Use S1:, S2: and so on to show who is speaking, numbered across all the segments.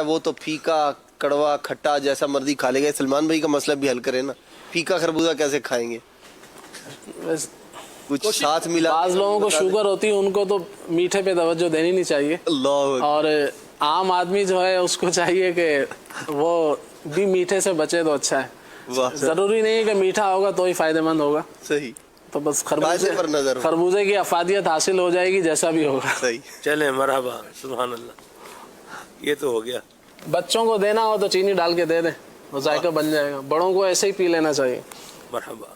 S1: وہ تو پھیکا کڑوا کھٹا جیسا مرضی کھا لے گا. سلمان بھائی کا مسئلہ بھی حل کرے نا, پھیکا خربوزہ کیسے کھائیں گے؟ کچھ ساتھ ملا.
S2: بعض لوگوں کو شوگر ہوتی ہے, ان کو تو میٹھے پہ توجہ دینی نہیں چاہیے.
S1: اللہ.
S2: اور عام آدمی جو ہے اس کو چاہیے کہ وہ بھی میٹھے سے بچے تو اچھا ہے. ضروری نہیں ہے کہ میٹھا ہوگا تو ہی فائدہ مند ہوگا.
S1: صحیح.
S2: تو بس
S1: پر نظر
S2: خربوزے کی افادیت حاصل ہو جائے گی جیسا بھی ہوگا.
S1: صحیح.
S3: چلیں مرحبا, سبحان اللہ, یہ تو ہو گیا.
S2: بچوں کو دینا ہو تو چینی ڈال کے دے دیں, وہ ذائقہ بن جائے گا. بڑوں کو ایسے ہی پی لینا چاہیے.
S3: مرحبا.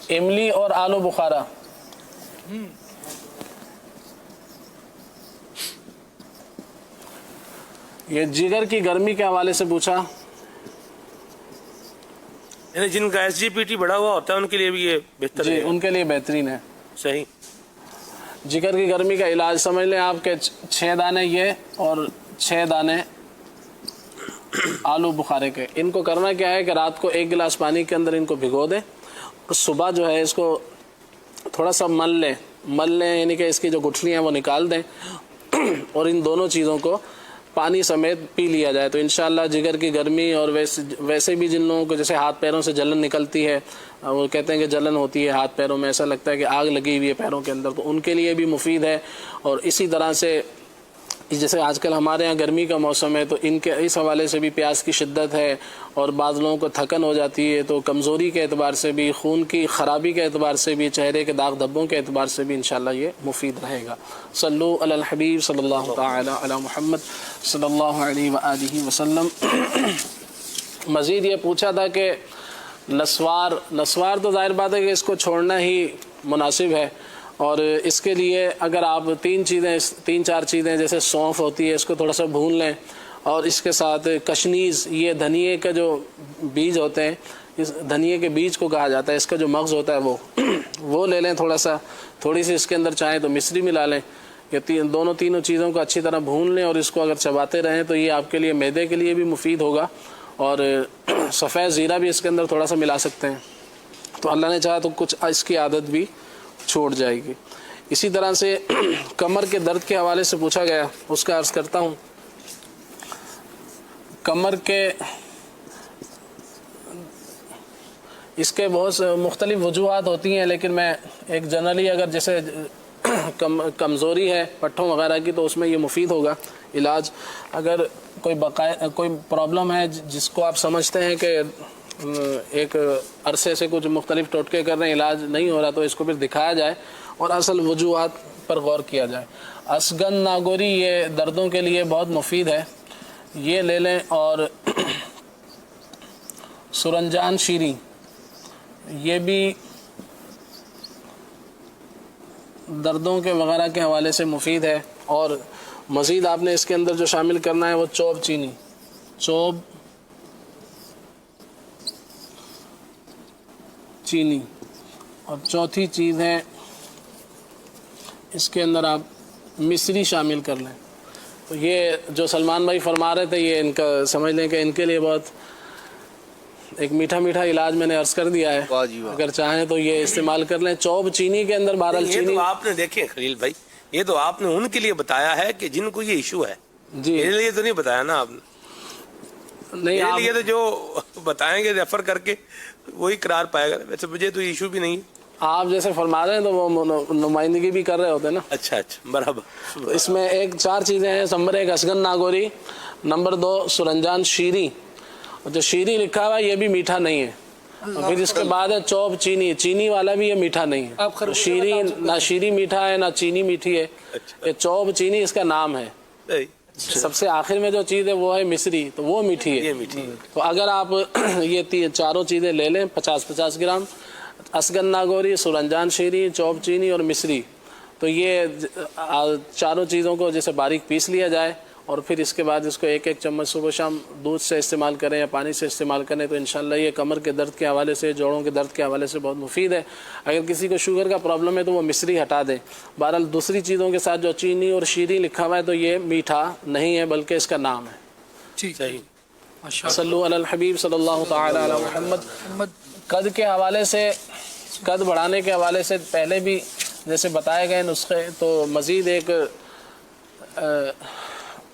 S2: املی اور آلو بخارا. یہ جگر کی گرمی کے حوالے سے پوچھا.
S3: یعنی جن کا ایس جی پی ٹی بڑھا ہوا ہوتا ہے ان کے لیے بھی یہ بہتر ہے.
S2: جی, ان کے لیے بہترین ہے.
S3: صحیح.
S2: جگر کی گرمی کا علاج سمجھ لیں آپ کے 6 دانے یہ اور 6 دانے آلو بخارے کے. ان کو کرنا کیا ہے کہ رات کو 1 گلاس پانی کے اندر ان کو بھگو دیں, صبح جو ہے اس کو تھوڑا سا مل لیں, یعنی کہ اس کی جو گٹھلیاں ہیں وہ نکال دیں, اور ان دونوں چیزوں کو پانی سمیت پی لیا جائے تو انشاءاللہ جگر کی گرمی. اور ویسے بھی جن لوگوں کو جیسے ہاتھ پیروں سے جلن نکلتی ہے, وہ کہتے ہیں کہ جلن ہوتی ہے ہاتھ پیروں میں, ایسا لگتا ہے کہ آگ لگی ہوئی ہے پیروں کے اندر, تو ان کے لیے بھی مفید ہے. اور اسی طرح سے جیسے آج کل ہمارے ہاں گرمی کا موسم ہے تو ان کے اس حوالے سے بھی پیاس کی شدت ہے, اور بعض لوگوں کو تھکن ہو جاتی ہے, تو کمزوری کے اعتبار سے بھی, خون کی خرابی کے اعتبار سے بھی, چہرے کے داغ دھبوں کے اعتبار سے بھی انشاءاللہ یہ مفید رہے گا. صلو علی الحبیب صلی اللہ تعالی علی محمد صلی اللہ علیہ وآلہ وسلم. مزید یہ پوچھا تھا کہ نسوار تو ظاہر بات ہے کہ اس کو چھوڑنا ہی مناسب ہے, اور اس کے لیے اگر آپ 3-4 چیزیں جیسے سونف ہوتی ہے اس کو تھوڑا سا بھون لیں, اور اس کے ساتھ کشنیز, یہ دھنیے کا جو بیج ہوتے ہیں, اس دھنیے کے بیج کو کہا جاتا ہے, اس کا جو مغز ہوتا ہے وہ لے لیں تھوڑی سی اس کے اندر چاہیں تو مصری ملا لیں. یہ تینوں چیزوں کو اچھی طرح بھون لیں, اور اس کو اگر چباتے رہیں تو یہ آپ کے لیے معدے کے لیے بھی مفید ہوگا. اور سفید زیرہ بھی اس کے اندر تھوڑا سا ملا سکتے ہیں, تو اللہ نے چاہا تو کچھ اس کی عادت بھی چھوڑ جائے گی. اسی طرح سے کمر کے درد کے حوالے سے پوچھا گیا, اس کا عرض کرتا ہوں. کمر کے اس کے بہت مختلف وجوہات ہوتی ہیں, لیکن میں ایک جنرلی اگر جیسے کمزوری ہے پٹھوں وغیرہ کی تو اس میں یہ مفید ہوگا علاج. اگر کوئی پرابلم ہے جس کو آپ سمجھتے ہیں کہ ایک عرصے سے کچھ مختلف ٹوٹکے کر رہے ہیں, علاج نہیں ہو رہا, تو اس کو پھر دکھایا جائے اور اصل وجوہات پر غور کیا جائے. اسگن ناگوری یہ دردوں کے لیے بہت مفید ہے, یہ لے لیں. اور سرنجان شیریں, یہ بھی دردوں کے وغیرہ کے حوالے سے مفید ہے. اور مزید آپ نے اس کے اندر جو شامل کرنا ہے وہ چوب چینی, اور چوتھی چیز ہے اس کے اندر آپ مصری شامل کر لیں. تو یہ جو سلمان بھائی فرما رہے تھے یہ ان کا سمجھ لیں کہ ان کے لیے بہت ایک میٹھا علاج میں نے عرض کر دیا ہے. اگر چاہیں تو یہ استعمال کر لیں. چوب چینی کے اندر بہرحال
S3: یہ تو آپ نے دیکھیں خلیل بھائی, یہ تو آپ نے ان کے لیے بتایا ہے کہ جن کو یہ ایشو ہے.
S2: جی,
S3: میرے لیے تو نہیں بتایا نا آپ نے.
S2: نہیں,
S3: میرے لیے تو جو بتائیں گے ریفر کر کے وہی قرار پائے گا. ویسے مجھے تو ایشو بھی نہیں.
S2: آپ جیسے فرما رہے ہیں تو وہ نمائندگی بھی کر رہے ہوتے ہیں نا.
S3: اچھا مرحبا.
S2: تو اس میں 4 چیزیں ہیں. نمبر 1 اسگن ناگوری, نمبر 2 سرنجان شیریں, اور جو شیریں لکھا ہوا ہے یہ بھی میٹھا نہیں ہے. اور پھر اس کے بعد ہے چوب چینی والا بھی یہ میٹھا نہیں ہے. شیریں نہ شیریں میٹھا ہے نہ چینی میٹھی ہے. یہ چوب چینی اس کا نام ہے. سب سے آخر میں جو چیز ہے وہ ہے مصری, تو وہ میٹھی ہے. تو اگر آپ یہ 4 چیزیں لے لیں 50-50 گرام, اسگن ناگوری, سرنجان شیریں, چوب چینی اور مصری, تو یہ 4 چیزوں کو جیسے باریک پیس لیا جائے, اور پھر اس کے بعد اس کو 1-1 چمچ صبح شام دودھ سے استعمال کریں یا پانی سے استعمال کریں تو انشاءاللہ یہ کمر کے درد کے حوالے سے, جوڑوں کے درد کے حوالے سے بہت مفید ہے. اگر کسی کو شوگر کا پرابلم ہے تو وہ مصری ہٹا دیں. بہرحال دوسری چیزوں کے ساتھ جو چینی اور شیریں لکھا ہوا ہے تو یہ میٹھا نہیں ہے بلکہ اس کا نام ہے.
S3: صحیح.
S2: صلو علی الحبیب صلی اللہ تعالی علی محمد. قد کے حوالے سے, قد بڑھانے کے حوالے سے پہلے بھی جیسے بتائے گئے نسخے, تو مزید ایک